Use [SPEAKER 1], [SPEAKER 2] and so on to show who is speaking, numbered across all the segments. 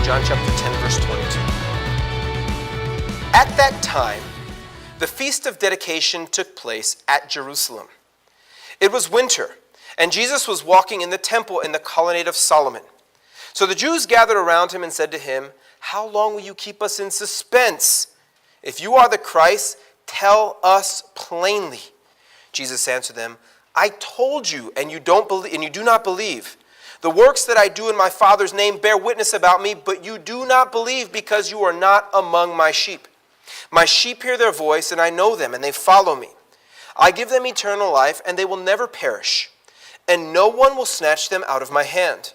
[SPEAKER 1] John chapter 10, verse 22. At that time, the Feast of Dedication took place at Jerusalem. It was winter, and Jesus was walking in the temple in the colonnade of Solomon. So the Jews gathered around him and said to him, "How long will you keep us in suspense? If you are the Christ, tell us plainly." Jesus answered them, "I told you, and you do not believe. The works that I do in my Father's name bear witness about me, but you do not believe because you are not among my sheep. My sheep hear their voice, and I know them, and they follow me. I give them eternal life, and they will never perish, and no one will snatch them out of my hand.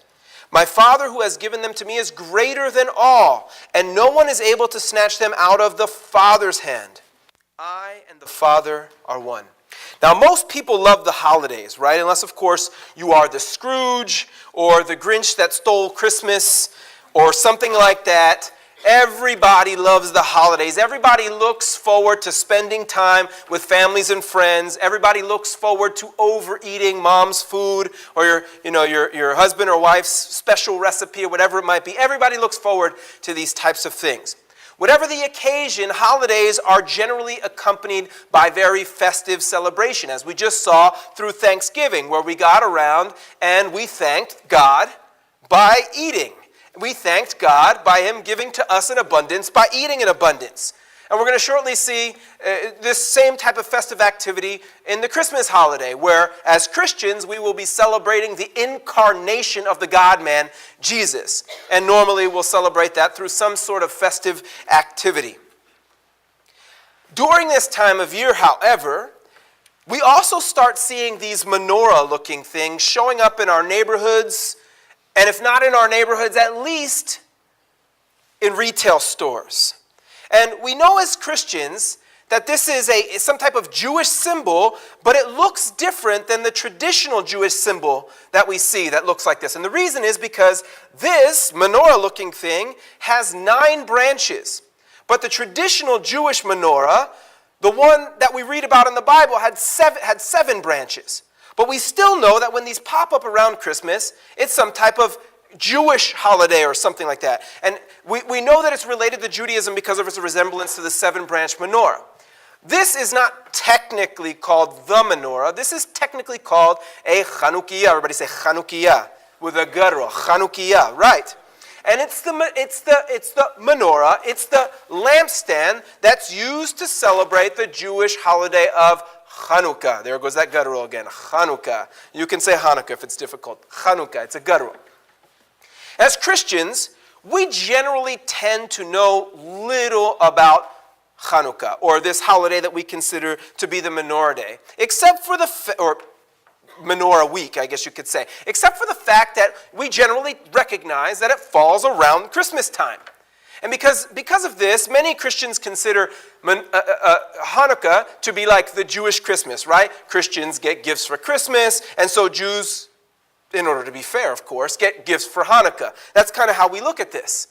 [SPEAKER 1] My Father who has given them to me is greater than all, and no one is able to snatch them out of the Father's hand. I and the Father are one." Now, most people love the holidays, right? Unless, of course, you are the Scrooge or the Grinch that stole Christmas or something like that. Everybody loves the holidays. Everybody looks forward to spending time with families and friends. Everybody looks forward to overeating mom's food or your husband or wife's special recipe or whatever it might be. Everybody looks forward to these types of things. Whatever the occasion, holidays are generally accompanied by very festive celebration, as we just saw through Thanksgiving, where we got around and we thanked God by eating. We thanked God by Him giving to us in abundance, by eating in abundance. And we're going to shortly see this same type of festive activity in the Christmas holiday, where as Christians we will be celebrating the incarnation of the God-man, Jesus. And normally we'll celebrate that through some sort of festive activity. During this time of year, however, we also start seeing these menorah-looking things showing up in our neighborhoods, and if not in our neighborhoods, at least in retail stores. And we know as Christians that this is some type of Jewish symbol, but it looks different than the traditional Jewish symbol that we see that looks like this. And the reason is because this menorah-looking thing has 9 branches. But the traditional Jewish menorah, the one that we read about in the Bible, had 7 branches. But we still know that when these pop up around Christmas, it's some type of Jewish holiday or something like that. And we know that it's related to Judaism because of its resemblance to the 7-branch menorah. This is not technically called the menorah. This is technically called a Chanukiah. Everybody say Chanukiah with a guttural. Chanukiah, right. And it's the menorah, it's the lampstand that's used to celebrate the Jewish holiday of Hanukkah. There goes that guttural again. Hanukkah. You can say Hanukkah if it's difficult. Hanukkah, it's a guttural. As Christians, we generally tend to know little about Hanukkah, or this holiday that we consider to be the menorah day, except for or menorah week, I guess you could say, except for the fact that we generally recognize that it falls around Christmas time. And because of this, many Christians consider Hanukkah to be like the Jewish Christmas, right? Christians get gifts for Christmas, and so Jews, in order to be fair, of course, get gifts for Hanukkah. That's kind of how we look at this.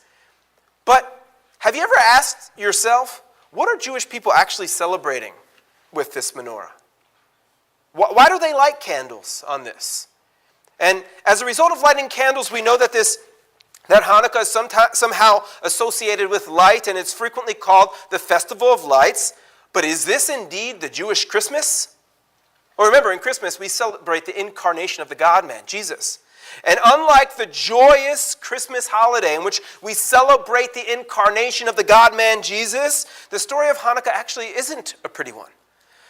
[SPEAKER 1] But have you ever asked yourself, what are Jewish people actually celebrating with this menorah? Why do they light candles on this? And as a result of lighting candles, we know that Hanukkah is somehow associated with light, and it's frequently called the Festival of Lights. But is this indeed the Jewish Christmas? Well, remember, in Christmas, we celebrate the incarnation of the God-man, Jesus. And unlike the joyous Christmas holiday in which we celebrate the incarnation of the God-man, Jesus, the story of Hanukkah actually isn't a pretty one.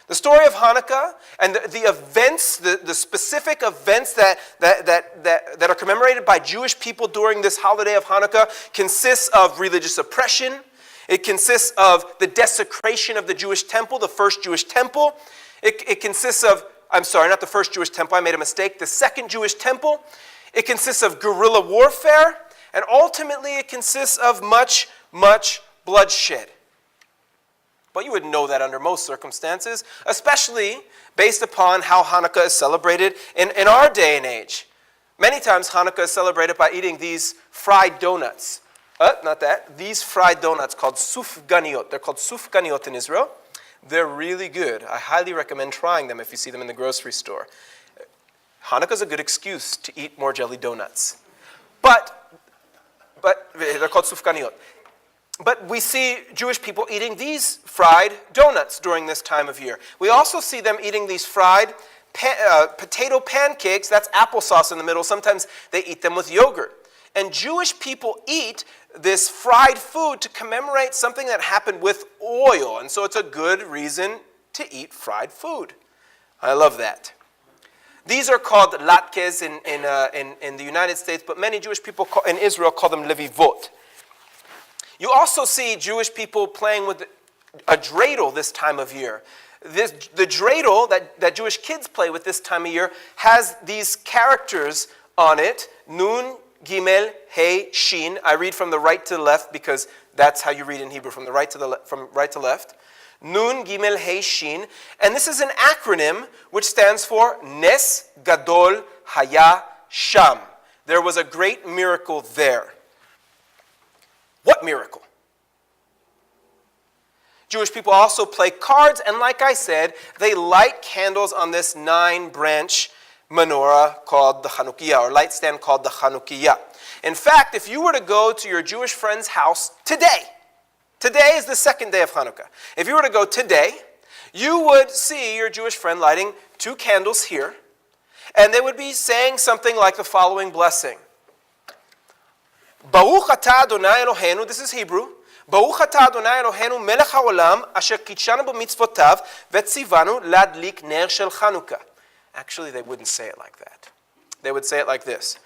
[SPEAKER 1] The story of Hanukkah and the events, the specific events that are commemorated by Jewish people during this holiday of Hanukkah consists of religious oppression. It consists of the desecration of the Jewish temple, the first Jewish temple. It consists of, I'm sorry, not the first Jewish temple, I made a mistake, the second Jewish temple. It consists of guerrilla warfare, and ultimately it consists of much, much bloodshed. But you would know that under most circumstances, especially based upon how Hanukkah is celebrated in our day and age. Many times Hanukkah is celebrated by eating these fried donuts. These fried donuts called sufganiot. They're called sufganiot in Israel. They're really good. I highly recommend trying them if you see them in the grocery store. Hanukkah is a good excuse to eat more jelly donuts. But but they're called sufganiyot. But we see Jewish people eating these fried donuts during this time of year. We also see them eating these fried potato pancakes. That's applesauce in the middle. Sometimes they eat them with yogurt. And Jewish people eat this fried food to commemorate something that happened with oil. And so it's a good reason to eat fried food. I love that. These are called latkes in the United States, but many Jewish people in Israel call them levivot. You also see Jewish people playing with a dreidel this time of year. The dreidel that Jewish kids play with this time of year has these characters on it, Nun, Gimel, Hey, Shin. I read from the right to the left because that's how you read in Hebrew, from right to left. Nun, Gimel, Hey, Shin. And this is an acronym which stands for Nes Gadol Haya Sham. There was a great miracle there. What miracle? Jewish people also play cards, and like I said, they light candles on this 9-branch menorah called the Hanukkah, or light stand called the Hanukkah. In fact, if you were to go to your Jewish friend's house today is the second day of Hanukkah. If you were to go today, you would see your Jewish friend lighting 2 candles here, and they would be saying something like the following blessing. Baruch atah Adonai Eloheinu, this is Hebrew. Baruch atah Adonai Eloheinu melech haolam asher kitshanu b'mitzvotav vetzivanu ladlik ner shel Chanukah. Actually, they wouldn't say it like that. They would say it like this.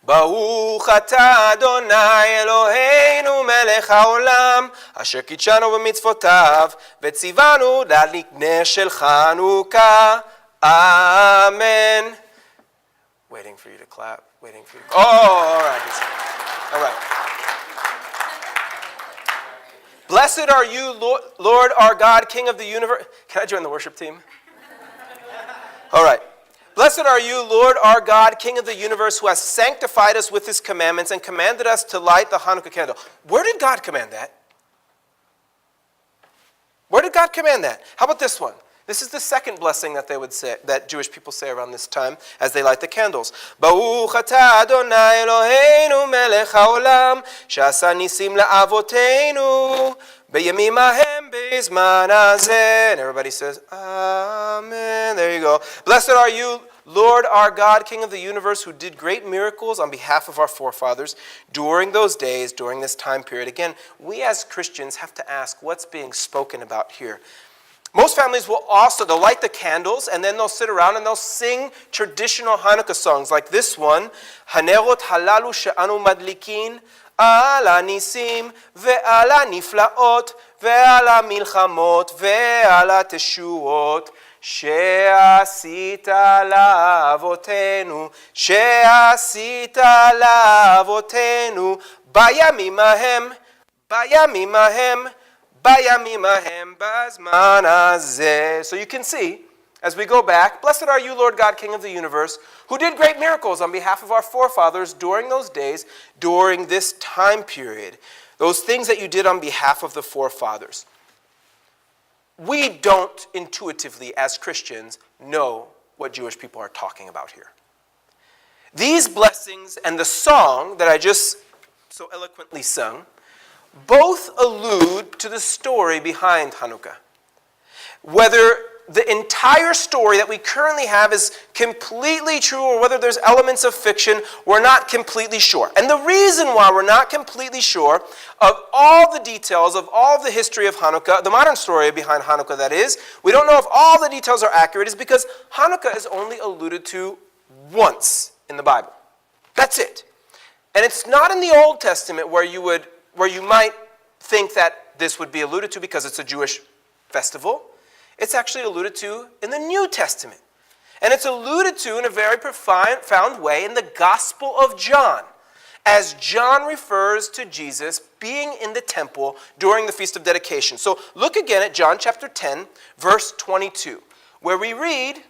[SPEAKER 1] Baruch atah Adonai Eloheinu melech haolam asher kitshanu b'mitzvotav vetzivanu ladlik ner shel Chanukah. Amen. Waiting for you to clap. Waiting for you. Oh, all right. All right. Blessed are you, Lord our God, King of the universe. Can I join the worship team? All right. Blessed are you, Lord our God, King of the universe, who has sanctified us with his commandments and commanded us to light the Hanukkah candle. Where did God command that? Where did God command that? How about this one? This is the second blessing that they would say, that Jewish people say around this time as they light the candles. Baruch atah Adonai Eloheinu melech haolam she'asa nisim la'avoteinu b'yamim hahem b'zman hazeh. And everybody says, Amen. There you go. Blessed are you, Lord our God, King of the universe, who did great miracles on behalf of our forefathers during those days, during this time period. Again, we as Christians have to ask, what's being spoken about here? Most families they'll light the candles and then they'll sit around and they'll sing traditional Hanukkah songs like this one. Hanerot halalu she'anu madlikin ala nisim ve'ala niflaot ve'ala milchamot ve'ala teshuot she'asita la'avotenu bayamim ahem So you can see, as we go back, blessed are you, Lord God, King of the universe, who did great miracles on behalf of our forefathers during those days, during this time period. Those things that you did on behalf of the forefathers. We don't intuitively, as Christians, know what Jewish people are talking about here. These blessings and the song that I just so eloquently sung both allude to the story behind Hanukkah. Whether the entire story that we currently have is completely true or whether there's elements of fiction, we're not completely sure. And the reason why we're not completely sure of all the details of all of the history of Hanukkah, the modern story behind Hanukkah that is, we don't know if all the details are accurate, is because Hanukkah is only alluded to once in the Bible. That's it. And it's not in the Old Testament where you might think that this would be alluded to because it's a Jewish festival. It's actually alluded to in the New Testament. And it's alluded to in a very profound way in the Gospel of John, as John refers to Jesus being in the temple during the Feast of Dedication. So look again at John chapter 10, verse 22, where we read,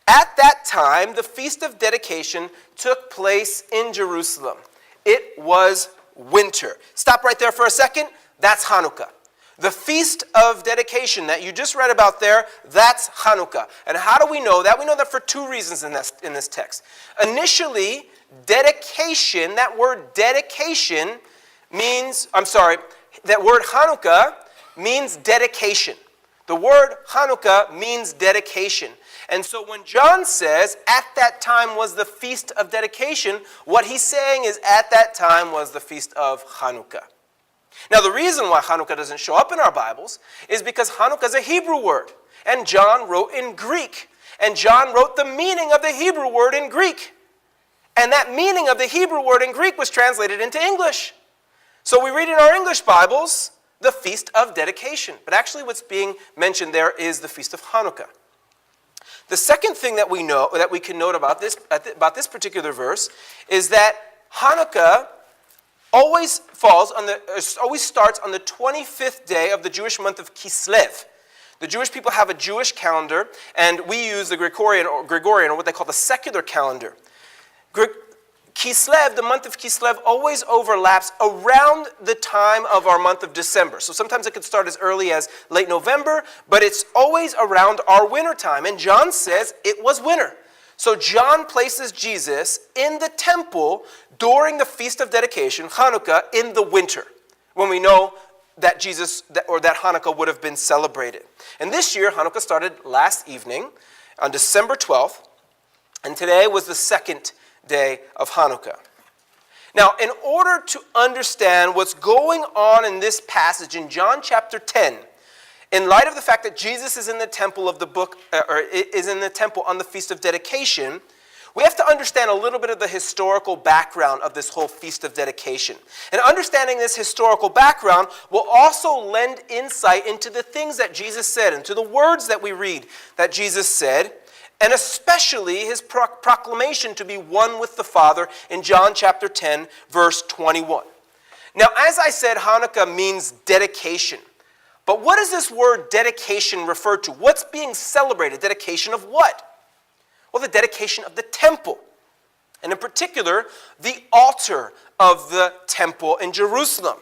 [SPEAKER 1] "At that time, the Feast of Dedication took place in Jerusalem. It was winter." Stop right there for a second. That's Hanukkah. The Feast of Dedication that you just read about there, that's Hanukkah. And how do we know that? We know that for two reasons in this text. Initially, dedication, that word dedication means, that word Hanukkah means dedication. The word Hanukkah means dedication. And so when John says, at that time was the Feast of Dedication, what he's saying is at that time was the Feast of Hanukkah. Now the reason why Hanukkah doesn't show up in our Bibles is because Hanukkah is a Hebrew word, and John wrote in Greek. And John wrote the meaning of the Hebrew word in Greek. And that meaning of the Hebrew word in Greek was translated into English. So we read in our English Bibles, the Feast of Dedication. But actually what's being mentioned there is the Feast of Hanukkah. The second thing that we can note about this particular verse is that Hanukkah always starts on the 25th day of the Jewish month of Kislev. The Jewish people have a Jewish calendar, and we use the Gregorian, or what they call the secular calendar. Kislev, the month of Kislev, always overlaps around the time of our month of December. So sometimes it could start as early as late November, but it's always around our winter time. And John says it was winter. So John places Jesus in the temple during the Feast of Dedication, Hanukkah, in the winter, when we know that that Hanukkah would have been celebrated. And this year, Hanukkah started last evening on December 12th, and today was the second day of Hanukkah. Now, in order to understand what's going on in this passage in John chapter 10, in light of the fact that Jesus is in the temple is in the temple on the Feast of Dedication, we have to understand a little bit of the historical background of this whole Feast of Dedication. And understanding this historical background will also lend insight into the things that Jesus said, and to the words that we read that Jesus said, and especially his proclamation to be one with the Father in John chapter 10, verse 21. Now, as I said, Hanukkah means dedication. But what does this word dedication refer to? What's being celebrated? Dedication of what? Well, the dedication of the temple. And in particular, the altar of the temple in Jerusalem.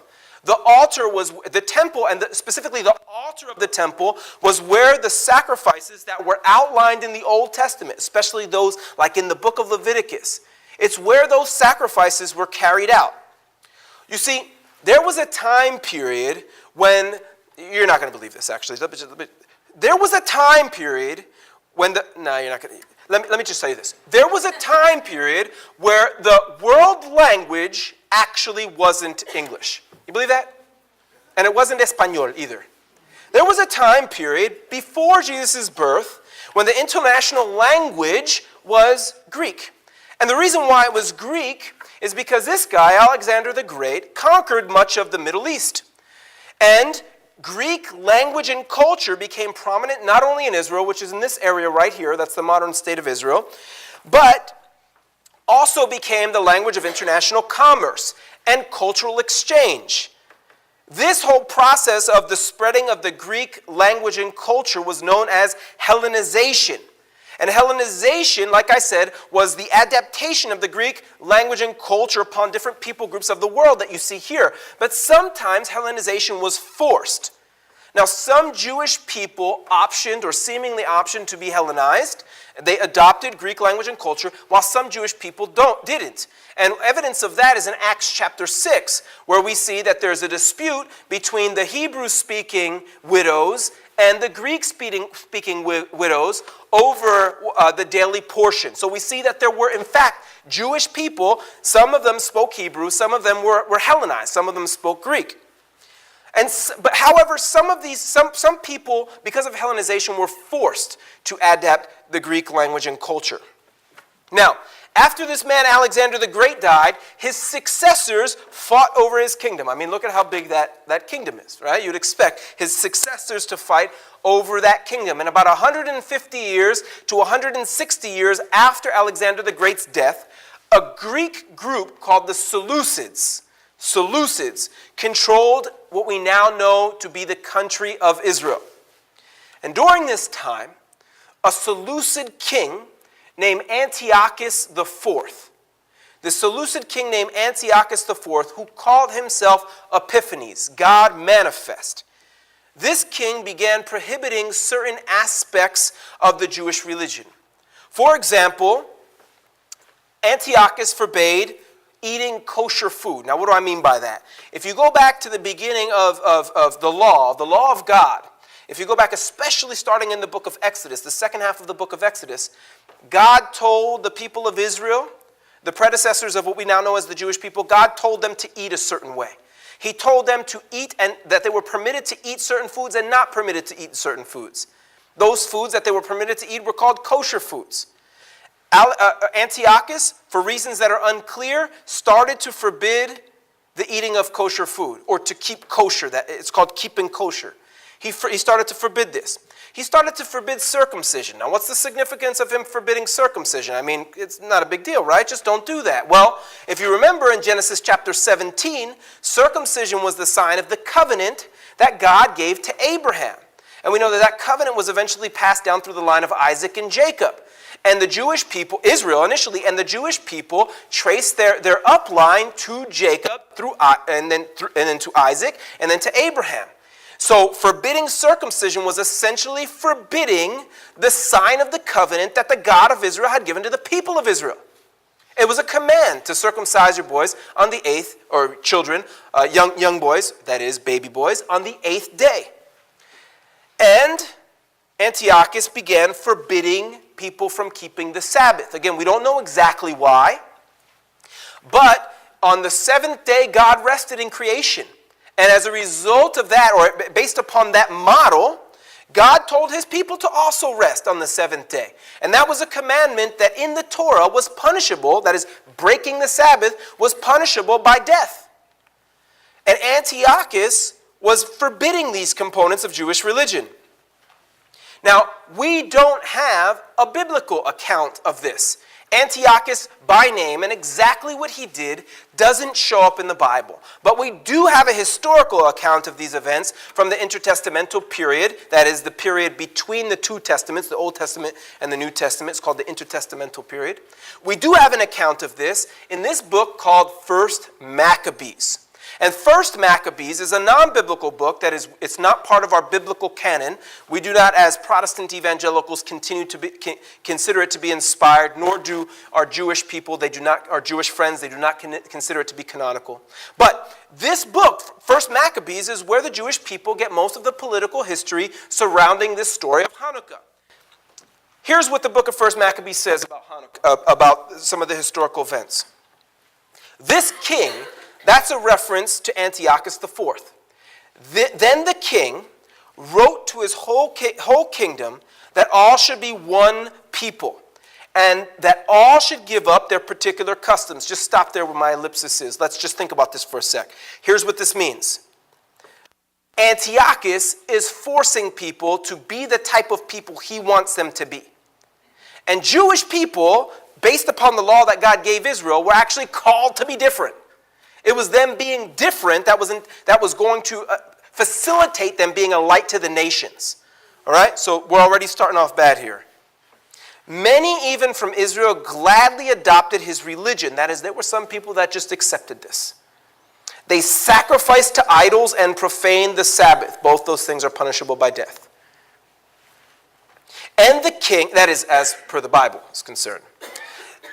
[SPEAKER 1] The altar was the temple, and specifically the altar of the temple was where the sacrifices that were outlined in the Old Testament, especially those like in the book of Leviticus, it's where those sacrifices were carried out. You see, there was a time period when, you're not going to believe this actually, there was a time period when let me just tell you this. There was a time period where the world language actually wasn't English. You believe that? And it wasn't Espanol either. There was a time period before Jesus' birth when the international language was Greek. And the reason why it was Greek is because this guy, Alexander the Great, conquered much of the Middle East. And Greek language and culture became prominent not only in Israel, which is in this area right here, that's the modern state of Israel, but also became the language of international commerce and cultural exchange. This whole process of the spreading of the Greek language and culture was known as Hellenization. And Hellenization, like I said, was the adaptation of the Greek language and culture upon different people groups of the world that you see here. But sometimes Hellenization was forced. Now, some Jewish people optioned or seemingly optioned to be Hellenized. They adopted Greek language and culture, while some Jewish people didn't. And evidence of that is in Acts chapter 6, where we see that there's a dispute between the Hebrew-speaking widows and the Greek-speaking widows over the daily portion. So we see that there were, in fact, Jewish people. Some of them spoke Hebrew, some of them were Hellenized, some of them spoke Greek. But however, some people, because of Hellenization, were forced to adapt the Greek language and culture. Now, after this man Alexander the Great died, his successors fought over his kingdom. I mean, look at how big that kingdom is, right? You'd expect his successors to fight over that kingdom. And about 150 years to 160 years after Alexander the Great's death, a Greek group called the Seleucids controlled what we now know to be the country of Israel. And during this time, a Seleucid king named Antiochus IV, the Seleucid king named Antiochus IV, who called himself Epiphanes, God manifest, this king began prohibiting certain aspects of the Jewish religion. For example, Antiochus forbade eating kosher food. Now, what do I mean by that? If you go back to the beginning of the law of God, if you go back, especially starting in the book of Exodus, the second half of the book of Exodus, God told the people of Israel, the predecessors of what we now know as the Jewish people, God told them to eat a certain way. He told them to eat, and that they were permitted to eat certain foods and not permitted to eat certain foods. Those foods that they were permitted to eat were called kosher foods. Antiochus, for reasons that are unclear, started to forbid the eating of kosher food, or to keep kosher. It's called keeping kosher. He started to forbid this. He started to forbid circumcision. Now, what's the significance of him forbidding circumcision? I mean, it's not a big deal, right? Just don't do that. Well, if you remember in Genesis chapter 17, circumcision was the sign of the covenant that God gave to Abraham. And we know that that covenant was eventually passed down through the line of Isaac and Jacob. And the Jewish people, Israel initially, and the Jewish people traced their upline to Jacob, and then to Isaac, and then to Abraham. So forbidding circumcision was essentially forbidding the sign of the covenant that the God of Israel had given to the people of Israel. It was a command to circumcise your boys on the 8th, or children, young boys, that is, baby boys, on the 8th day. And Antiochus began forbidding people from keeping the Sabbath. Again, we don't know exactly why, but on the 7th day, God rested in creation. And as a result of that, or based upon that model, God told his people to also rest on the 7th day. And that was a commandment that in the Torah was punishable, that is, breaking the Sabbath was punishable by death. And Antiochus was forbidding these components of Jewish religion. Now, we don't have a biblical account of this. Antiochus, by name, and exactly what he did, doesn't show up in the Bible. But we do have a historical account of these events from the intertestamental period, that is, the period between the two testaments, the Old Testament and the New Testament. It's called the intertestamental period. We do have an account of this in this book called 1st Maccabees. And 1st Maccabees is a non-biblical book that it's not part of our biblical canon. We do not, as Protestant evangelicals, consider it to be inspired, nor do our Jewish people, our Jewish friends, they do not consider it to be canonical. But this book, 1st Maccabees, is where the Jewish people get most of the political history surrounding this story of Hanukkah. Here's what the book of 1st Maccabees says about Hanukkah, about some of the historical events. This king, that's a reference to Antiochus IV. Then the king wrote to his whole kingdom that all should be one people, and that all should give up their particular customs. Just stop there where my ellipsis is. Let's just think about this for a sec. Here's what this means. Antiochus is forcing people to be the type of people he wants them to be. And Jewish people, based upon the law that God gave Israel, were actually called to be different. It was them being different that was going to facilitate them being a light to the nations. All right? So we're already starting off bad here. Many, even from Israel, gladly adopted his religion. That is, there were some people that just accepted this. They sacrificed to idols and profaned the Sabbath. Both those things are punishable by death. And the king, that is, as per the Bible is concerned,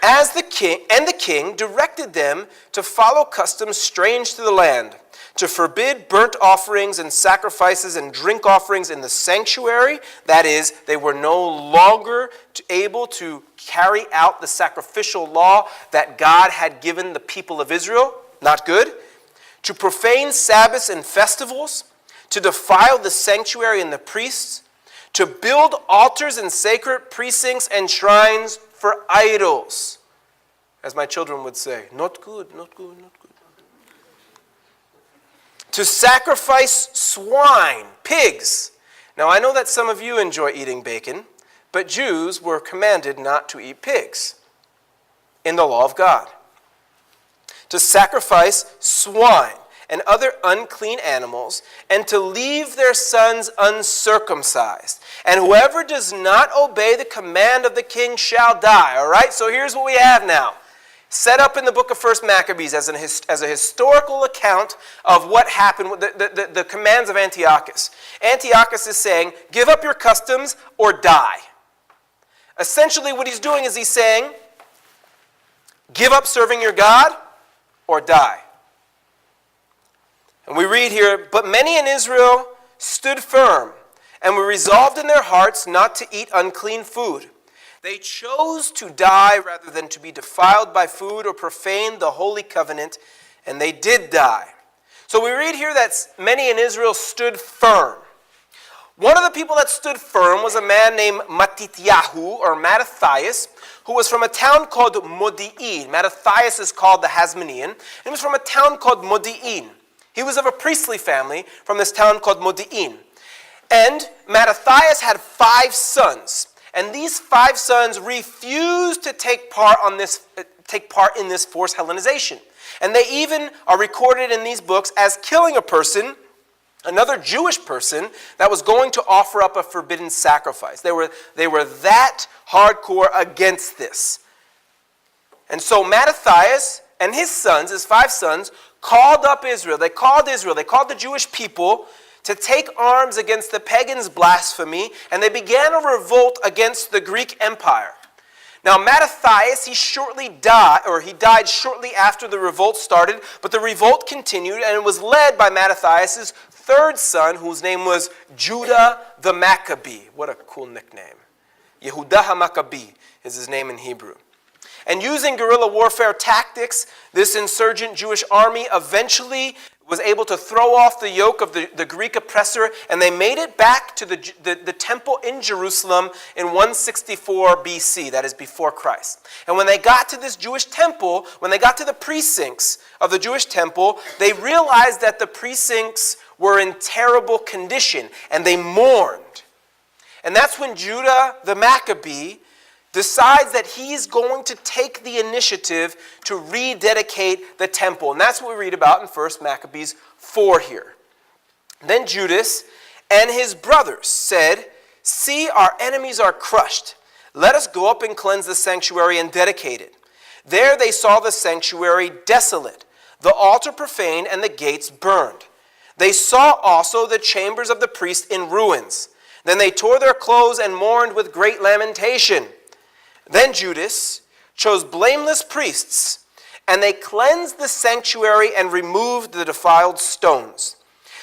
[SPEAKER 1] the king directed them to follow customs strange to the land, to forbid burnt offerings and sacrifices and drink offerings in the sanctuary. That is, they were no longer able to carry out the sacrificial law that God had given the people of Israel. Not good. To profane Sabbaths and festivals, to defile the sanctuary and the priests, to build altars and sacred precincts and shrines for idols. As my children would say, not good, not good, not good. To sacrifice swine, pigs. Now I know that some of you enjoy eating bacon, but Jews were commanded not to eat pigs in the law of God. To sacrifice swine and other unclean animals, and to leave their sons uncircumcised. And whoever does not obey the command of the king shall die. All right, so here's what we have now. set up in the book of 1 Maccabees as a historical account of what happened, the commands of Antiochus. Antiochus is saying, give up your customs or die. Essentially what he's doing is he's saying, give up serving your God or die. And we read here, but many in Israel stood firm and were resolved in their hearts not to eat unclean food. They chose to die rather than to be defiled by food or profane the holy covenant, and they did die. So we read here that many in Israel stood firm. One of the people that stood firm was a man named Matityahu, or Mattathias, who was from a town called Modi'in. Mattathias is called the Hasmonean, and he was from a town called Modi'in. He was of a priestly family from this town called Modi'in. And Mattathias had 5 sons. And these 5 sons refused to take part in this forced Hellenization. And they even are recorded in these books as killing a person, another Jewish person, that was going to offer up a forbidden sacrifice. They were that hardcore against this. And so Mattathias and his sons, his 5 sons, called up Israel. They called the Jewish people to take arms against the pagans' blasphemy, and they began a revolt against the Greek Empire. Now Mattathias, he died shortly after the revolt started, but the revolt continued, and it was led by Mattathias' 3rd son, whose name was Judah the Maccabee. What a cool nickname. Yehudah HaMaccabee is his name in Hebrew. And using guerrilla warfare tactics, this insurgent Jewish army eventually was able to throw off the yoke of the Greek oppressor, and they made it back to the temple in Jerusalem in 164 BC, that is before Christ. And when they got to this Jewish temple, when they got to the precincts of the Jewish temple, they realized that the precincts were in terrible condition, and they mourned. And that's when Judah the Maccabee decides that he's going to take the initiative to rededicate the temple. And that's what we read about in 1 Maccabees 4 here. Then Judas and his brothers said, "See, our enemies are crushed. Let us go up and cleanse the sanctuary and dedicate it." There they saw the sanctuary desolate, the altar profaned, and the gates burned. They saw also the chambers of the priests in ruins. Then they tore their clothes and mourned with great lamentation. Then Judas chose blameless priests, and they cleansed the sanctuary and removed the defiled stones.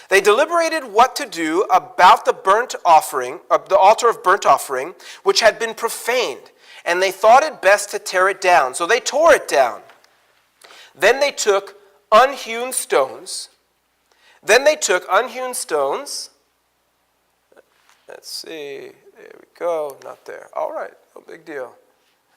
[SPEAKER 1] They deliberated what to do about the altar of burnt offering, which had been profaned, and they thought it best to tear it down. So they tore it down. Then they took unhewn stones. Let's see. There we go. Not there. All right. No big deal.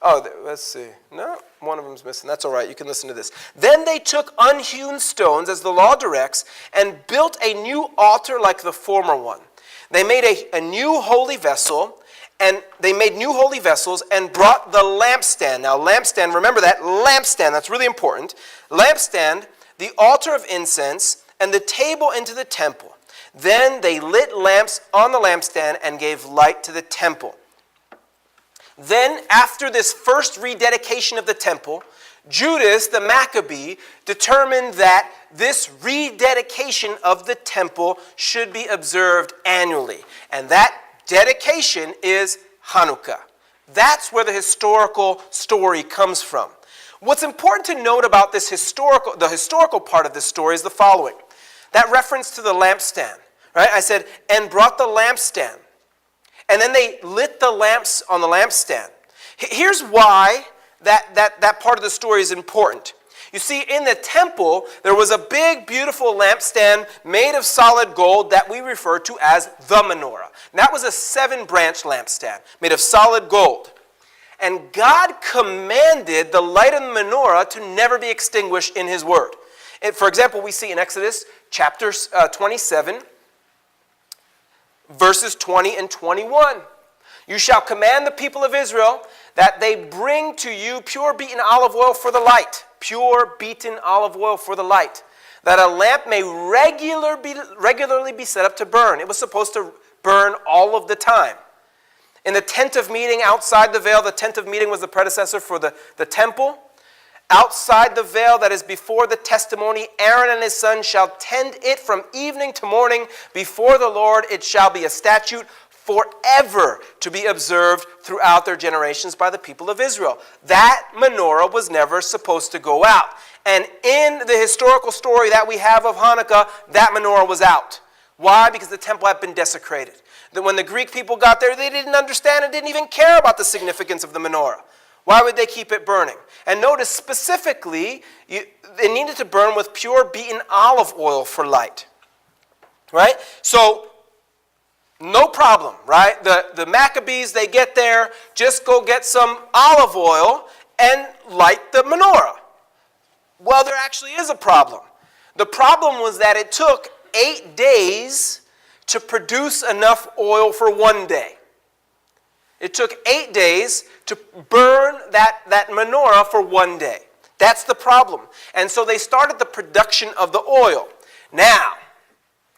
[SPEAKER 1] Oh, let's see. No, one of them's missing. That's all right. You can listen to this. Then they took unhewn stones, as the law directs, and built a new altar like the former one. They made a new holy vessel, and they made new holy vessels and brought the lampstand. Now, lampstand, remember that, lampstand, that's really important. Lampstand, the altar of incense, and the table into the temple. Then they lit lamps on the lampstand and gave light to the temple. Then, after this first rededication of the temple, Judas the Maccabee determined that this rededication of the temple should be observed annually. And that dedication is Hanukkah. That's where the historical story comes from. What's important to note about the historical part of this story is the following. That reference to the lampstand, right? I said, and brought the lampstand. And then they lit the lamps on the lampstand. Here's why that part of the story is important. You see, in the temple, there was a big, beautiful lampstand made of solid gold that we refer to as the menorah. And that was a 7-branch lampstand made of solid gold. And God commanded the light of the menorah to never be extinguished in His Word. For example, we see in Exodus chapter 27, verses 20 and 21. You shall command the people of Israel that they bring to you pure beaten olive oil for the light. Pure beaten olive oil for the light. That a lamp may regularly be set up to burn. It was supposed to burn all of the time. In the tent of meeting outside the veil, the tent of meeting was the predecessor for the temple. outside the veil that is before the testimony. Aaron and his son shall tend it from evening to morning before the Lord. It shall be a statute forever to be observed throughout their generations by the people of Israel. That menorah was never supposed to go out. And in the historical story that we have of Hanukkah, that menorah was out. Why? Because the temple had been desecrated. That when the Greek people got there, they didn't understand and didn't even care about the significance of the menorah. Why would they keep it burning? And notice specifically, they needed to burn with pure beaten olive oil for light. Right? So, no problem, right? The Maccabees, they get there, just go get some olive oil and light the menorah. Well, there actually is a problem. The problem was that it took 8 days to produce enough oil for one day. It took 8 days to burn that menorah for one day. That's the problem. And so they started the production of the oil. Now,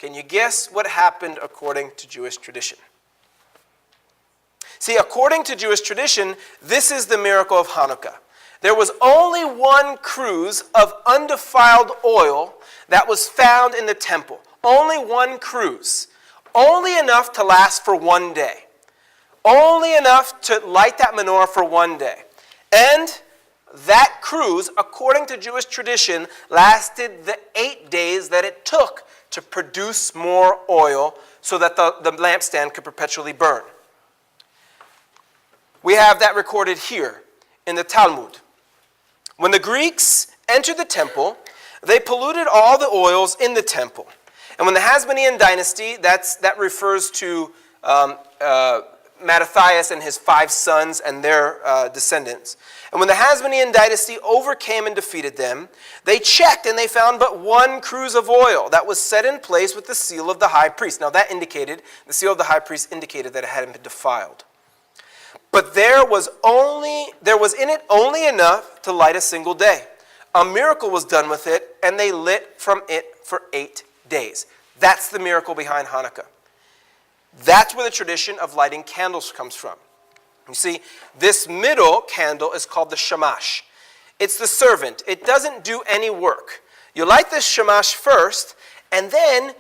[SPEAKER 1] can you guess what happened according to Jewish tradition? See, according to Jewish tradition, this is the miracle of Hanukkah. There was only one cruse of undefiled oil that was found in the temple. Only one cruse. Only enough to last for one day. Only enough to light that menorah for one day. And that cruse, according to Jewish tradition, lasted the 8 days that it took to produce more oil so that the lampstand could perpetually burn. We have that recorded here in the Talmud. When the Greeks entered the temple, they polluted all the oils in the temple. And when the Hasmonean dynasty, that refers to Mattathias and his 5 sons and their descendants. And when the Hasmonean dynasty overcame and defeated them, they checked and they found but one cruse of oil that was set in place with the seal of the high priest. Now the seal of the high priest indicated that it hadn't been defiled. But there was in it only enough to light a single day. A miracle was done with it, and they lit from it for 8 days. That's the miracle behind Hanukkah. That's where the tradition of lighting candles comes from. You see, this middle candle is called the shamash. It's the servant. It doesn't do any work. You light this shamash first, and then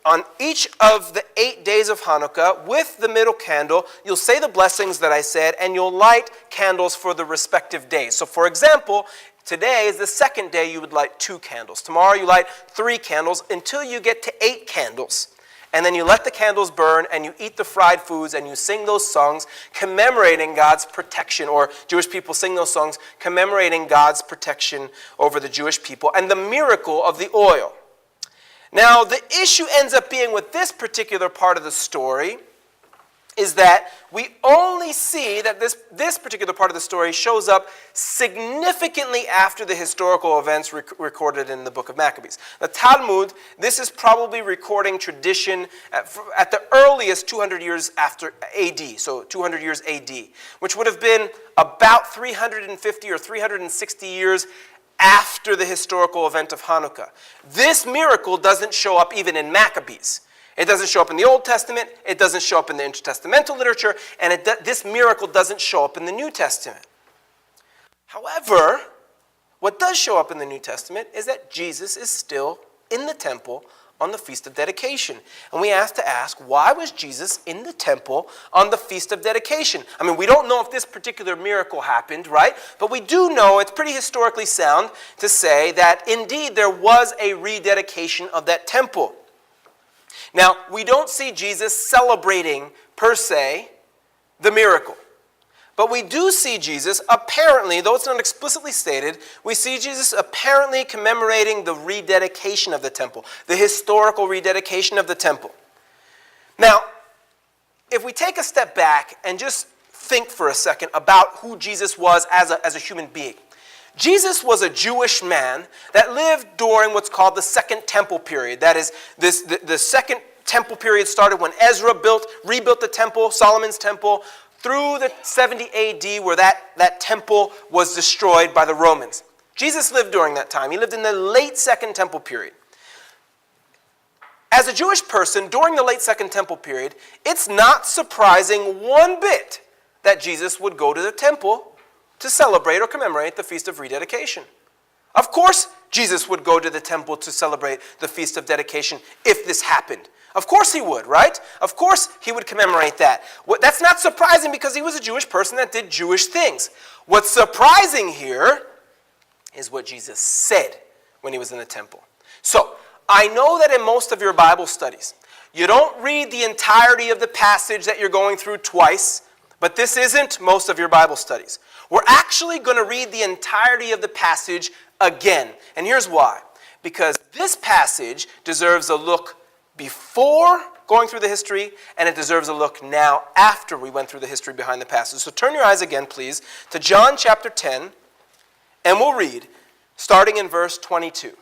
[SPEAKER 1] on each of the 8 days of Hanukkah, with the middle candle, you'll say the blessings that I said, and you'll light candles for the respective days. So for example, today is the second day, you would light 2 candles. Tomorrow you light 3 candles until you get to 8 candles. And then you let the candles burn, and you eat the fried foods, and you sing those songs commemorating God's protection, or Jewish people sing those songs commemorating God's protection over the Jewish people, and the miracle of the oil. Now, the issue ends up being with this particular part of the story is that we only see that this particular part of the story shows up significantly after the historical events recorded in the book of Maccabees. The Talmud, this is probably recording tradition at the earliest 200 years after AD, so 200 years AD, which would have been about 350 or 360 years after the historical event of Hanukkah. This miracle doesn't show up even in Maccabees. It doesn't show up in the Old Testament, it doesn't show up in the intertestamental literature, and this miracle doesn't show up in the New Testament. However, what does show up in the New Testament is that Jesus is still in the temple on the Feast of Dedication. And we have to ask, why was Jesus in the temple on the Feast of Dedication? I mean, we don't know if this particular miracle happened, right? But we do know, it's pretty historically sound to say that indeed there was a rededication of that temple. Now, we don't see Jesus celebrating, per se, the miracle. But we do see Jesus apparently, though it's not explicitly stated, we see Jesus apparently commemorating the rededication of the temple, the historical rededication of the temple. Now, if we take a step back and just think for a second about who Jesus was as a human being. Jesus was a Jewish man that lived during what's called the Second Temple period. That is, the Second Temple period started when Ezra rebuilt the temple, Solomon's temple, through the 70 AD where that temple was destroyed by the Romans. Jesus lived during that time. He lived in the late Second Temple period. As a Jewish person, during the late Second Temple period, it's not surprising one bit that Jesus would go to the temple to celebrate or commemorate the Feast of Rededication. Of course, Jesus would go to the temple to celebrate the Feast of Dedication if this happened. Of course he would, right? Of course he would commemorate that. That's not surprising because he was a Jewish person that did Jewish things. What's surprising here is what Jesus said when he was in the temple. So, I know that in most of your Bible studies, you don't read the entirety of the passage that you're going through twice, but this isn't most of your Bible studies. We're actually going to read the entirety of the passage again. And here's why. Because this passage deserves a look before going through the history, and it deserves a look now after we went through the history behind the passage. So turn your eyes again, please, to John chapter 10, and we'll read, starting in verse 22.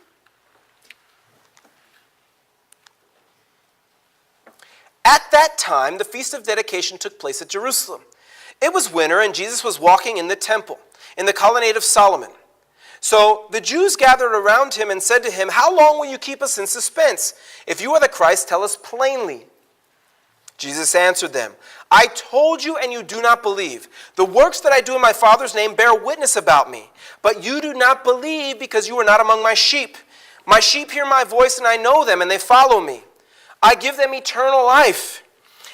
[SPEAKER 1] At that time, the Feast of Dedication took place at Jerusalem. It was winter, and Jesus was walking in the temple, in the colonnade of Solomon. So the Jews gathered around him and said to him, "How long will you keep us in suspense? If you are the Christ, tell us plainly." Jesus answered them, "I told you, and you do not believe. The works that I do in my Father's name bear witness about me. But you do not believe because you are not among my sheep. My sheep hear my voice, and I know them, and they follow me. I give them eternal life,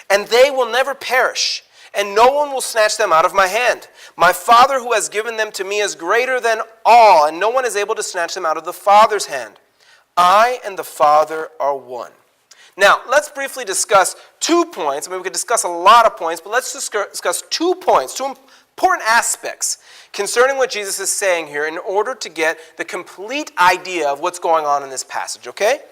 [SPEAKER 1] and they will never perish, and no one will snatch them out of my hand. My Father who has given them to me is greater than all, and no one is able to snatch them out of the Father's hand. I and the Father are one." Now, let's briefly discuss 2 points. I mean, we could discuss a lot of points, but let's discuss 2 points, 2 important aspects concerning what Jesus is saying here in order to get the complete idea of what's going on in this passage, okay?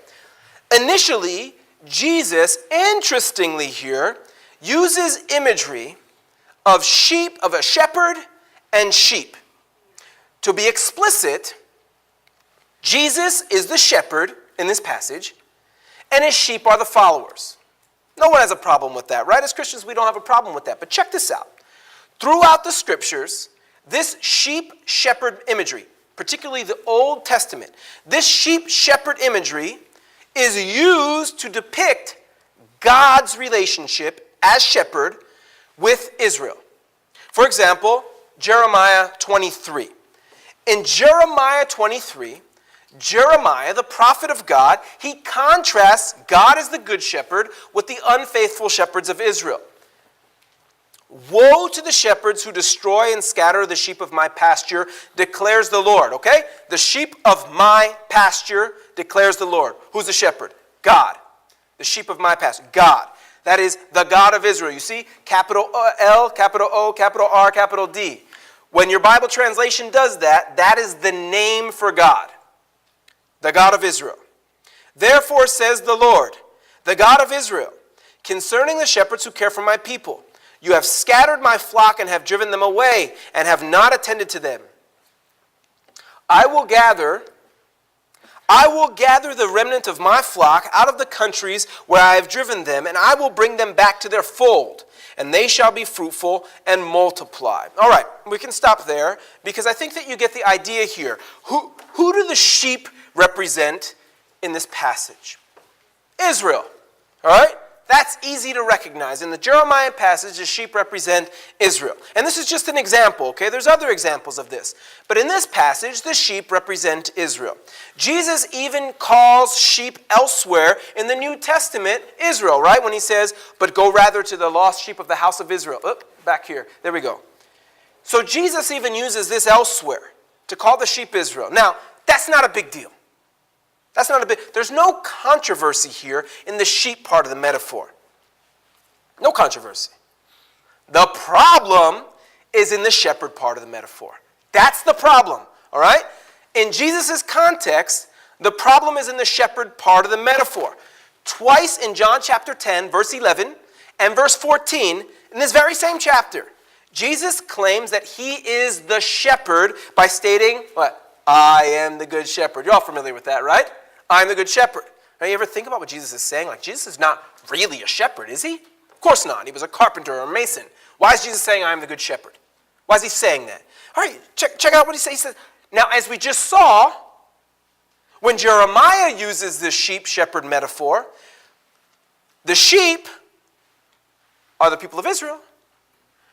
[SPEAKER 1] Initially, Jesus, interestingly here, uses imagery of sheep, of a shepherd and sheep. To be explicit, Jesus is the shepherd in this passage, and his sheep are the followers. No one has a problem with that, right? As Christians, we don't have a problem with that. But check this out. Throughout the scriptures, this sheep-shepherd imagery, particularly the Old Testament, this sheep-shepherd imagery is used to depict God's relationship as shepherd with Israel. For example, Jeremiah 23. In Jeremiah 23, Jeremiah, the prophet of God, he contrasts God as the good shepherd with the unfaithful shepherds of Israel. "Woe to the shepherds who destroy and scatter the sheep of my pasture, declares the Lord." Okay? The sheep of my pasture declares the Lord. Who's the shepherd? God. The sheep of my pasture. God. That is the God of Israel. You see? Capital L, capital O, capital R, capital D. When your Bible translation does that, that is the name for God. The God of Israel. "Therefore says the Lord, the God of Israel, concerning the shepherds who care for my people, you have scattered my flock and have driven them away and have not attended to them. I will gather the remnant of my flock out of the countries where I have driven them, and I will bring them back to their fold, and they shall be fruitful and multiply." All right, we can stop there because I think that you get the idea here. Who do the sheep represent in this passage? Israel. All right? That's easy to recognize. In the Jeremiah passage, the sheep represent Israel. And this is just an example, okay? There's other examples of this. But in this passage, the sheep represent Israel. Jesus even calls sheep elsewhere in the New Testament Israel, right? When he says, "But go rather to the lost sheep of the house of Israel." Oh, back here. There we go. So Jesus even uses this elsewhere to call the sheep Israel. Now, that's not a big deal. There's no controversy here in the sheep part of the metaphor. No controversy. The problem is in the shepherd part of the metaphor. That's the problem, all right? In Jesus' context, the problem is in the shepherd part of the metaphor. Twice in John chapter 10, verse 11, and verse 14, in this very same chapter, Jesus claims that he is the shepherd by stating, what? "I am the good shepherd." You're all familiar with that, right? I'm the good shepherd. Now, you ever think about what Jesus is saying? Like, Jesus is not really a shepherd, is he? Of course not. He was a carpenter or a mason. Why is Jesus saying, "I am the good shepherd"? Why is he saying that? All right, check out what he says. He says, now, as we just saw, when Jeremiah uses this sheep-shepherd metaphor, the sheep are the people of Israel.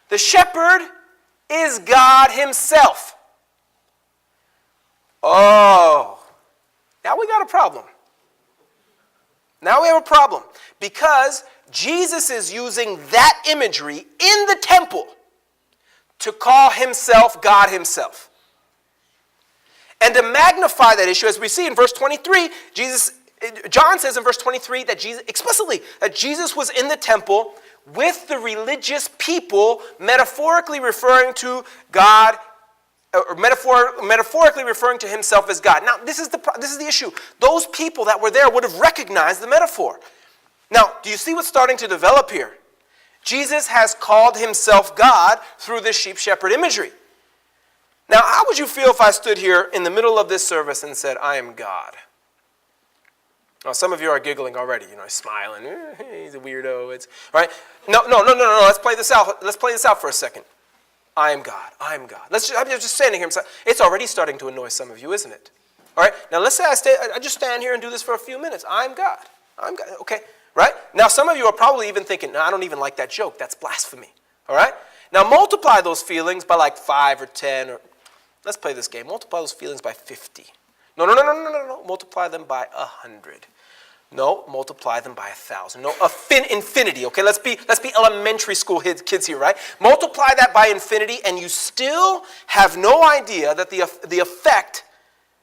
[SPEAKER 1] The shepherd is God himself. Oh, now we got a problem. Now we have a problem. Because Jesus is using that imagery in the temple to call himself God himself. And to magnify that issue, as we see in verse 23, John says in verse 23 that Jesus was in the temple with the religious people, metaphorically referring to God, or metaphorically referring to himself as God. Now, this is the issue. Those people that were there would have recognized the metaphor. Now, do you see what's starting to develop here? Jesus has called himself God through this sheep shepherd imagery. Now, how would you feel if I stood here in the middle of this service and said, I am God? Now, some of you are giggling already, smiling. He's a weirdo. It's all right. No. Let's play this out. Let's play this out for a second. I am God. I am God. I'm just standing here. It's already starting to annoy some of you, isn't it? All right. Now, let's say I just stand here and do this for a few minutes. I'm God. I'm God. Okay. Right? Now, some of you are probably even thinking, no, I don't even like that joke. That's blasphemy. All right? Now, multiply those feelings by like 5 or 10. Or let's play this game. Multiply those feelings by 50. No. Multiply them by 100. No, multiply them by 1,000. No, infinity. Okay, let's be elementary school kids here, right? Multiply that by infinity, and you still have no idea that the effect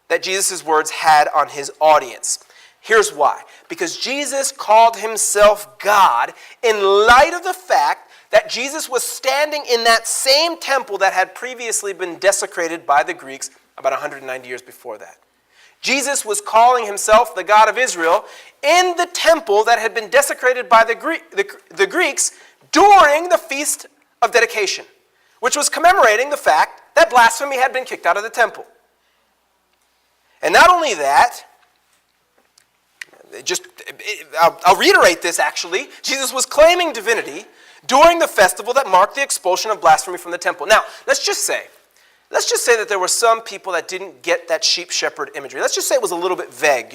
[SPEAKER 1] that Jesus' words had on his audience. Here's why. Because Jesus called himself God in light of the fact that Jesus was standing in that same temple that had previously been desecrated by the Greeks about 190 years before that. Jesus was calling himself the God of Israel in the temple that had been desecrated by the Greeks during the Feast of Dedication, which was commemorating the fact that blasphemy had been kicked out of the temple. And not only that, I'll reiterate this actually, Jesus was claiming divinity during the festival that marked the expulsion of blasphemy from the temple. Now, let's just say that there were some people that didn't get that sheep shepherd imagery. Let's just say it was a little bit vague,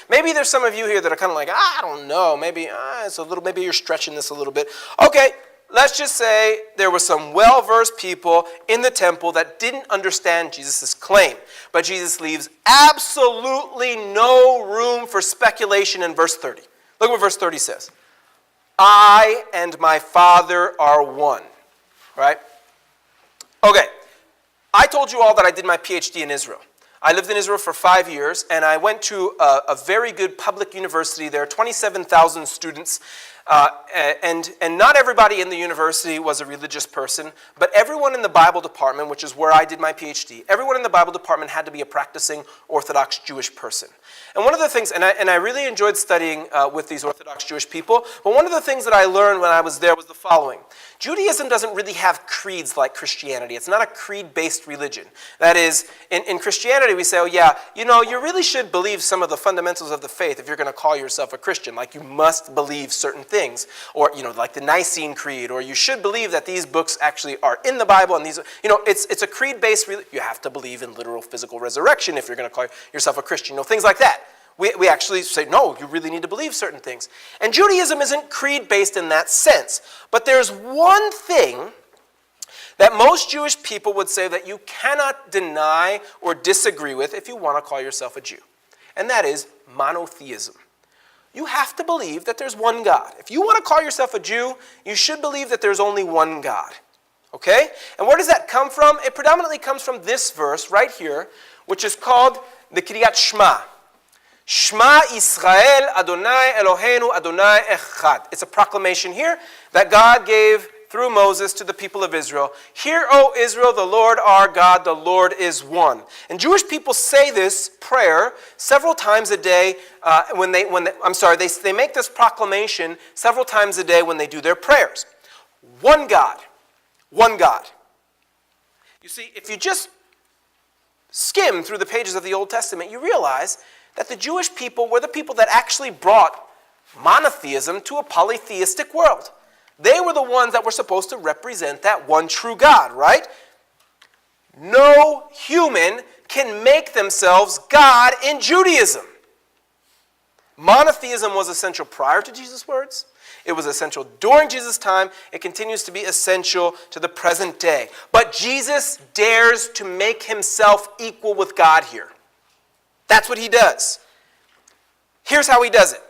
[SPEAKER 1] maybe there's some of you here that are kind of like, I don't know, maybe you're stretching this a little bit. Okay, let's just say there were some well-versed people in the temple that didn't understand Jesus' claim. But Jesus leaves absolutely no room for speculation in verse 30. Look what verse 30 says. I and my Father are one. Right? Okay. I told you all that I did my PhD in Israel. I lived in Israel for 5 years, and I went to a very good public university there, 27,000 students, and not everybody in the university was a religious person, but everyone in the Bible department, which is where I did my PhD, everyone in the Bible department had to be a practicing Orthodox Jewish person. And one of the things, and I really enjoyed studying with these Orthodox Jewish people, but one of the things that I learned when I was there was the following. Judaism doesn't really have creeds like Christianity. It's not a creed-based religion. That is, in Christianity we say, oh yeah, you really should believe some of the fundamentals of the faith if you're going to call yourself a Christian. Like you must believe certain things. Or, like the Nicene Creed. Or you should believe that these books actually are in the Bible. And these, it's a creed-based religion. You have to believe in literal physical resurrection if you're going to call yourself a Christian. Things like that. We actually say, no, you really need to believe certain things. And Judaism isn't creed-based in that sense. But there's one thing that most Jewish people would say that you cannot deny or disagree with if you want to call yourself a Jew. And that is monotheism. You have to believe that there's one God. If you want to call yourself a Jew, you should believe that there's only one God. Okay? And where does that come from? It predominantly comes from this verse right here, which is called the Kriyat Shema. Shema Yisrael Adonai Eloheinu Adonai Echad. It's a proclamation here that God gave through Moses to the people of Israel. Hear, O Israel, the Lord our God, the Lord is one. And Jewish people say this prayer several times a day they make this proclamation several times a day when they do their prayers. One God. One God. You see, if you just skim through the pages of the Old Testament, you realize that the Jewish people were the people that actually brought monotheism to a polytheistic world. They were the ones that were supposed to represent that one true God, right? No human can make themselves God in Judaism. Monotheism was essential prior to Jesus' words. It was essential during Jesus' time. It continues to be essential to the present day. But Jesus dares to make himself equal with God here. That's what he does. Here's how he does it.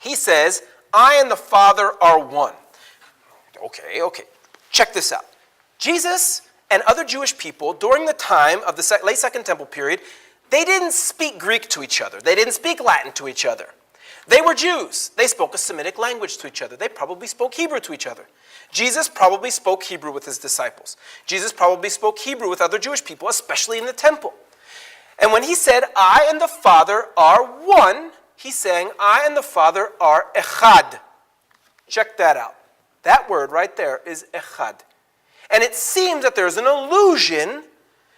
[SPEAKER 1] He says, I and the Father are one. Okay. Check this out. Jesus and other Jewish people during the time of the late Second Temple period, they didn't speak Greek to each other. They didn't speak Latin to each other. They were Jews. They spoke a Semitic language to each other. They probably spoke Hebrew to each other. Jesus probably spoke Hebrew with his disciples. Jesus probably spoke Hebrew with other Jewish people, especially in the temple. And when he said, I and the Father are one, he's saying, I and the Father are echad. Check that out. That word right there is echad. And it seems that there's an allusion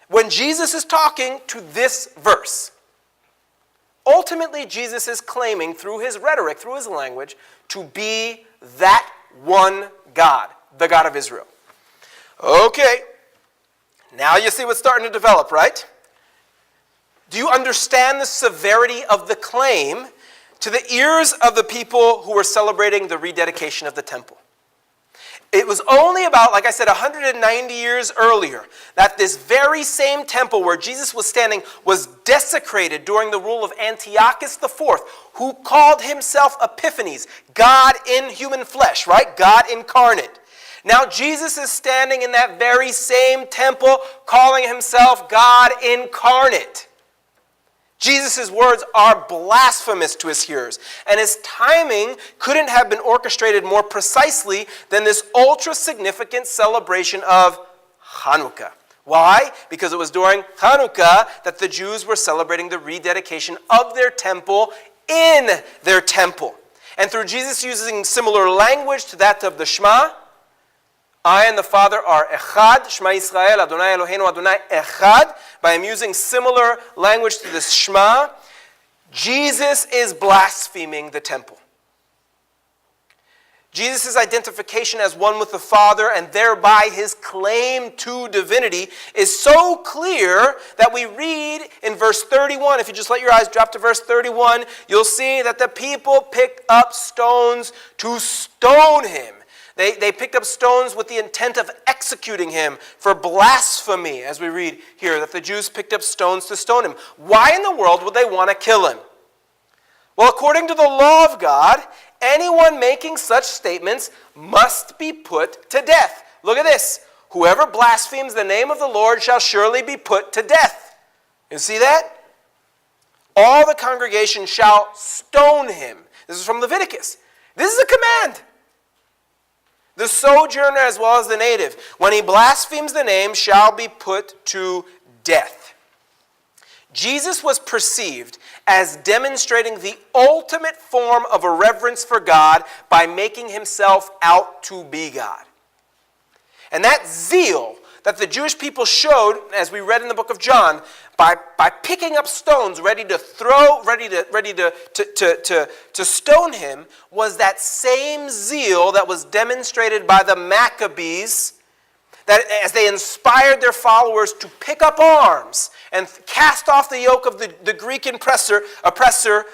[SPEAKER 1] when Jesus is talking to this verse. Ultimately, Jesus is claiming through his rhetoric, through his language, to be that one God, the God of Israel. Okay, now you see what's starting to develop, right? Do you understand the severity of the claim to the ears of the people who were celebrating the rededication of the temple? It was only about, like I said, 190 years earlier that this very same temple where Jesus was standing was desecrated during the rule of Antiochus IV, who called himself Epiphanes, God in human flesh, right? God incarnate. Now Jesus is standing in that very same temple calling himself God incarnate. Jesus' words are blasphemous to his hearers, and his timing couldn't have been orchestrated more precisely than this ultra-significant celebration of Hanukkah. Why? Because it was during Hanukkah that the Jews were celebrating the rededication of their temple in their temple. And through Jesus using similar language to that of the Shema, I and the Father are echad, Shema Yisrael, Adonai Eloheinu, Adonai echad. By him using similar language to this Shema, Jesus is blaspheming the temple. Jesus' identification as one with the Father and thereby his claim to divinity is so clear that we read in verse 31. If you just let your eyes drop to verse 31, you'll see that the people picked up stones to stone him. They picked up stones with the intent of executing him for blasphemy, as we read here, that the Jews picked up stones to stone him. Why in the world would they want to kill him? Well, according to the law of God, anyone making such statements must be put to death. Look at this. Whoever blasphemes the name of the Lord shall surely be put to death. You see that? All the congregation shall stone him. This is from Leviticus. This is a command. The sojourner as well as the native, when he blasphemes the name, shall be put to death. Jesus was perceived as demonstrating the ultimate form of a reverence for God by making himself out to be God. And that zeal that the Jewish people showed, as we read in the book of John, by picking up stones ready to throw, ready to stone him, was that same zeal that was demonstrated by the Maccabees, that as they inspired their followers to pick up arms and cast off the yoke of the Greek oppressor,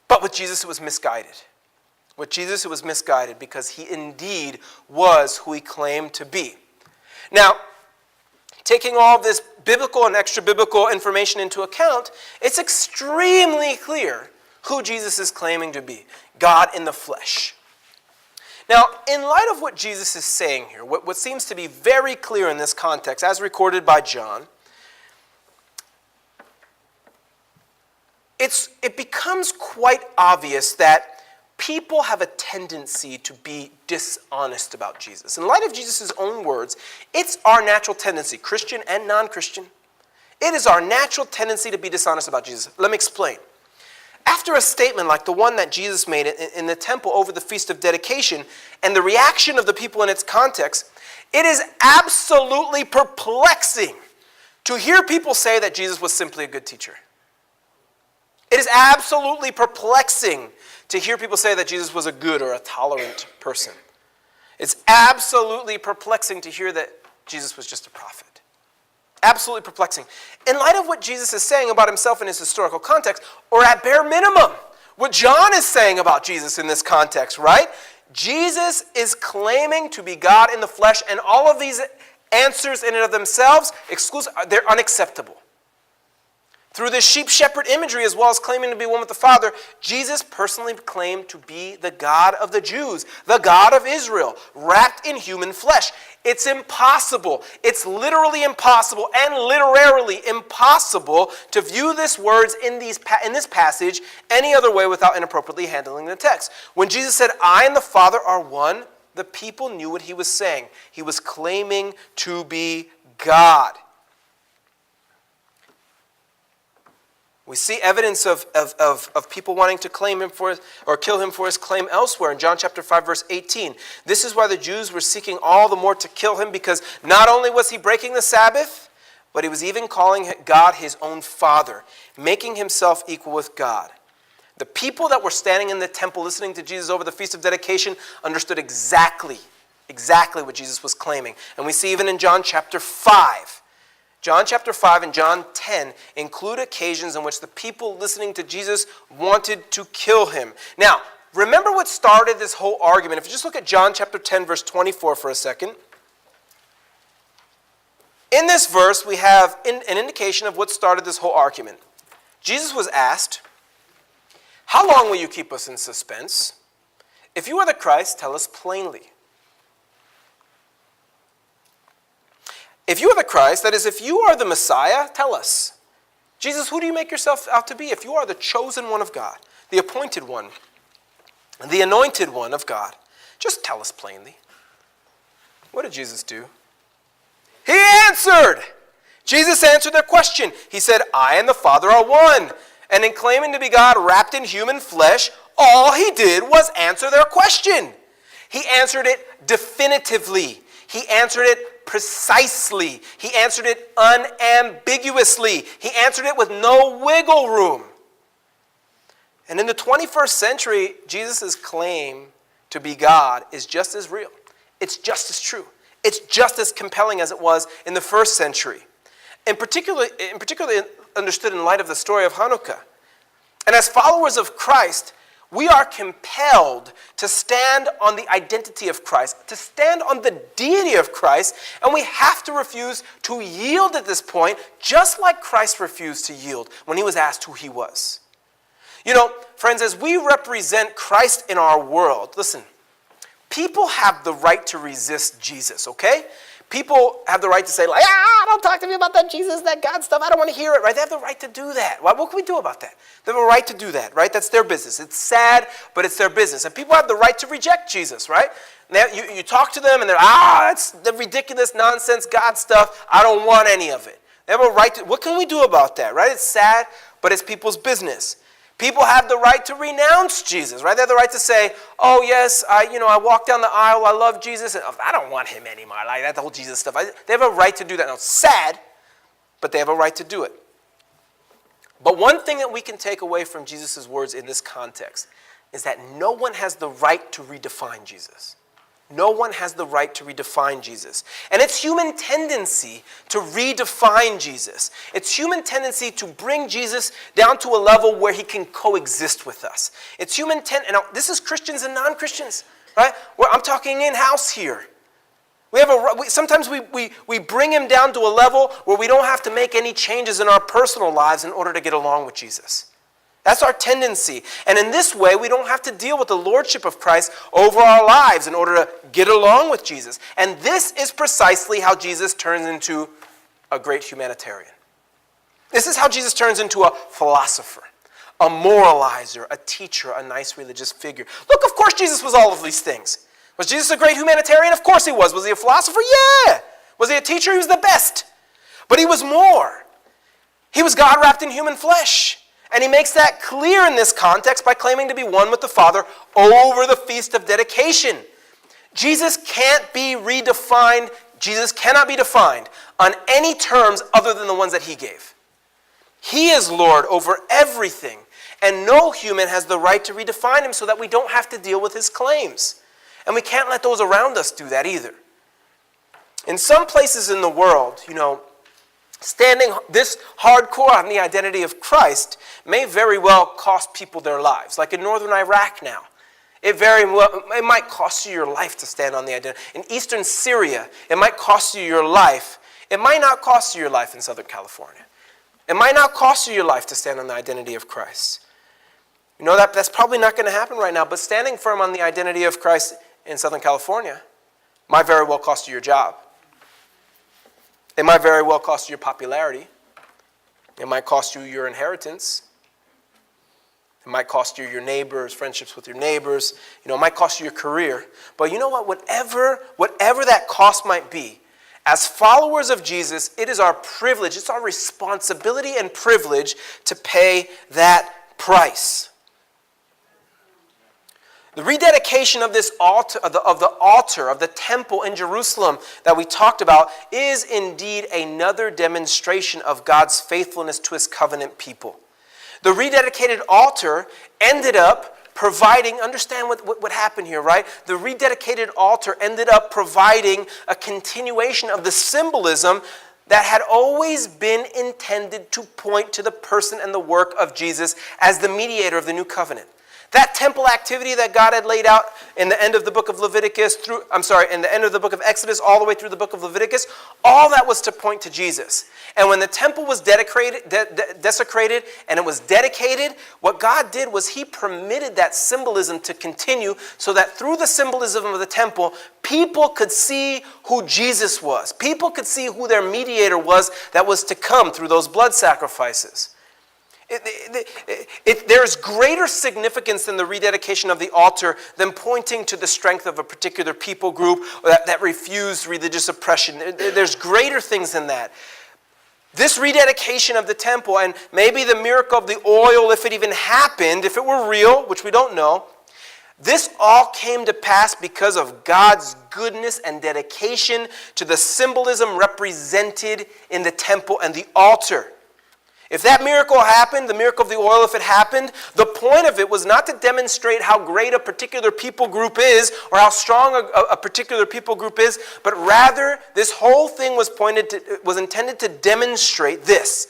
[SPEAKER 1] but with Jesus it was misguided. With Jesus it was misguided because he indeed was who he claimed to be. Now, taking all of this biblical and extra-biblical information into account, it's extremely clear who Jesus is claiming to be, God in the flesh. Now, in light of what Jesus is saying here, what seems to be very clear in this context, as recorded by John, it becomes quite obvious that people have a tendency to be dishonest about Jesus. In light of Jesus' own words, it's our natural tendency, Christian and non-Christian. It is our natural tendency to be dishonest about Jesus. Let me explain. After a statement like the one that Jesus made in the temple over the Feast of Dedication and the reaction of the people in its context, it is absolutely perplexing to hear people say that Jesus was simply a good teacher. It is absolutely perplexing to hear people say that Jesus was a good or a tolerant person. It's absolutely perplexing to hear that Jesus was just a prophet. Absolutely perplexing. In light of what Jesus is saying about himself in his historical context, or at bare minimum, what John is saying about Jesus in this context, right? Jesus is claiming to be God in the flesh, and all of these answers in and of themselves, they're unacceptable. Through this sheep-shepherd imagery, as well as claiming to be one with the Father, Jesus personally claimed to be the God of the Jews, the God of Israel, wrapped in human flesh. It's impossible. It's literally impossible and literarily impossible to view these words in this passage any other way without inappropriately handling the text. When Jesus said, "I and the Father are one," the people knew what he was saying. He was claiming to be God. We see evidence of people wanting to claim him for or kill him for his claim elsewhere in John chapter 5, verse 18. This is why the Jews were seeking all the more to kill him, because not only was he breaking the Sabbath, but he was even calling God his own Father, making himself equal with God. The people that were standing in the temple listening to Jesus over the Feast of Dedication understood exactly what Jesus was claiming. And we see even in John chapter 5. John chapter 5 and John 10 include occasions in which the people listening to Jesus wanted to kill him. Now, remember what started this whole argument. If you just look at John chapter 10, verse 24 for a second. In this verse, we have an indication of what started this whole argument. Jesus was asked, "How long will you keep us in suspense? If you are the Christ, tell us plainly." If you are the Christ, that is, if you are the Messiah, tell us. Jesus, who do you make yourself out to be? If you are the chosen one of God, the appointed one, the anointed one of God, just tell us plainly. What did Jesus do? He answered. Jesus answered their question. He said, "I and the Father are one." And in claiming to be God wrapped in human flesh, all he did was answer their question. He answered it definitively. He answered it precisely. He answered it unambiguously. He answered it with no wiggle room. And in the 21st century, Jesus' claim to be God is just as real. It's just as true. It's just as compelling as it was in the first century. In particular understood in light of the story of Hanukkah. And as followers of Christ, we are compelled to stand on the identity of Christ, to stand on the deity of Christ, and we have to refuse to yield at this point, just like Christ refused to yield when he was asked who he was. You know, friends, as we represent Christ in our world, listen, people have the right to resist Jesus, okay? People have the right to say, like, don't talk to me about that Jesus, that God stuff. I don't want to hear it, right? They have the right to do that. What can we do about that? They have a right to do that, right? That's their business. It's sad, but it's their business. And people have the right to reject Jesus, right? Now, you talk to them, and they're, that's the ridiculous nonsense God stuff. I don't want any of it. They have a right to, what can we do about that, right? It's sad, but it's people's business. People have the right to renounce Jesus, right? They have the right to say, "Oh yes, I walk down the aisle, I love Jesus, and I don't want him anymore. Like that whole Jesus stuff." They have a right to do that. Now, it's sad, but they have a right to do it. But one thing that we can take away from Jesus' words in this context is that no one has the right to redefine Jesus. No one has the right to redefine Jesus. And it's human tendency to redefine Jesus. It's human tendency to bring Jesus down to a level where he can coexist with us. It's human tendency, now this is Christians and non-Christians, right? I'm talking in-house here. Sometimes we bring him down to a level where we don't have to make any changes in our personal lives in order to get along with Jesus. That's our tendency. And in this way, we don't have to deal with the lordship of Christ over our lives in order to get along with Jesus. And this is precisely how Jesus turns into a great humanitarian. This is how Jesus turns into a philosopher, a moralizer, a teacher, a nice religious figure. Look, of course Jesus was all of these things. Was Jesus a great humanitarian? Of course he was. Was he a philosopher? Yeah. Was he a teacher? He was the best. But he was more. He was God wrapped in human flesh. And he makes that clear in this context by claiming to be one with the Father over the Feast of Dedication. Jesus can't be redefined. Jesus cannot be defined on any terms other than the ones that he gave. He is Lord over everything, and no human has the right to redefine him so that we don't have to deal with his claims. And we can't let those around us do that either. In some places in the world, standing this hardcore on the identity of Christ may very well cost people their lives. Like in northern Iraq now. It might cost you your life to stand on the identity. In eastern Syria, it might cost you your life. It might not cost you your life in Southern California. It might not cost you your life to stand on the identity of Christ. You know that's probably not going to happen right now, but standing firm on the identity of Christ in Southern California might very well cost you your job. It might very well cost you your popularity. It might cost you your inheritance. It might cost you your neighbors, friendships with your neighbors. It might cost you your career. But you know what? Whatever that cost might be, as followers of Jesus, it is our privilege, it's our responsibility and privilege to pay that price. The rededication of this altar, of the temple in Jerusalem that we talked about, is indeed another demonstration of God's faithfulness to his covenant people. The rededicated altar ended up providing, understand what happened here, right? The rededicated altar ended up providing a continuation of the symbolism that had always been intended to point to the person and the work of Jesus as the mediator of the new covenant. That temple activity that God had laid out in the end of the book of in the end of the book of Exodus all the way through the book of Leviticus, all that was to point to Jesus. And when the temple was desecrated and it was dedicated, what God did was he permitted that symbolism to continue so that through the symbolism of the temple, people could see who Jesus was. People could see who their mediator was that was to come through those blood sacrifices. There's greater significance in the rededication of the altar than pointing to the strength of a particular people group or that refused religious oppression. There's greater things than that. This rededication of the temple, and maybe the miracle of the oil, if it even happened, if it were real, which we don't know, this all came to pass because of God's goodness and dedication to the symbolism represented in the temple and the altar. If that miracle happened, the miracle of the oil, if it happened, the point of it was not to demonstrate how great a particular people group is or how strong a particular people group is, but rather this whole thing was intended to demonstrate this,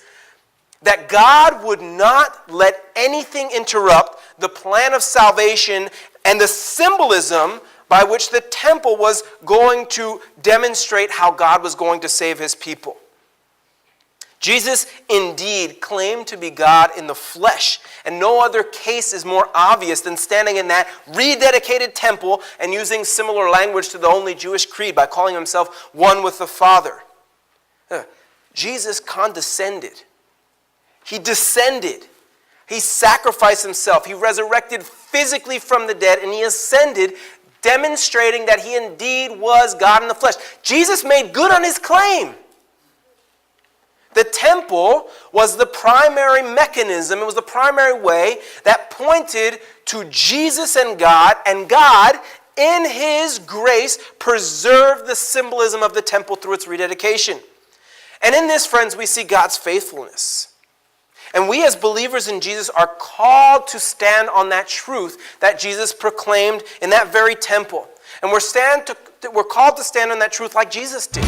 [SPEAKER 1] that God would not let anything interrupt the plan of salvation and the symbolism by which the temple was going to demonstrate how God was going to save his people. Jesus indeed claimed to be God in the flesh, and no other case is more obvious than standing in that rededicated temple and using similar language to the only Jewish creed by calling himself one with the Father. Jesus condescended. He descended. He sacrificed himself. He resurrected physically from the dead, and he ascended, demonstrating that he indeed was God in the flesh. Jesus made good on his claim. The temple was the primary mechanism, it was the primary way that pointed to Jesus and God in his grace, preserved the symbolism of the temple through its rededication. And in this, friends, we see God's faithfulness. And we as believers in Jesus are called to stand on that truth that Jesus proclaimed in that very temple. And we're called to stand on that truth like Jesus did.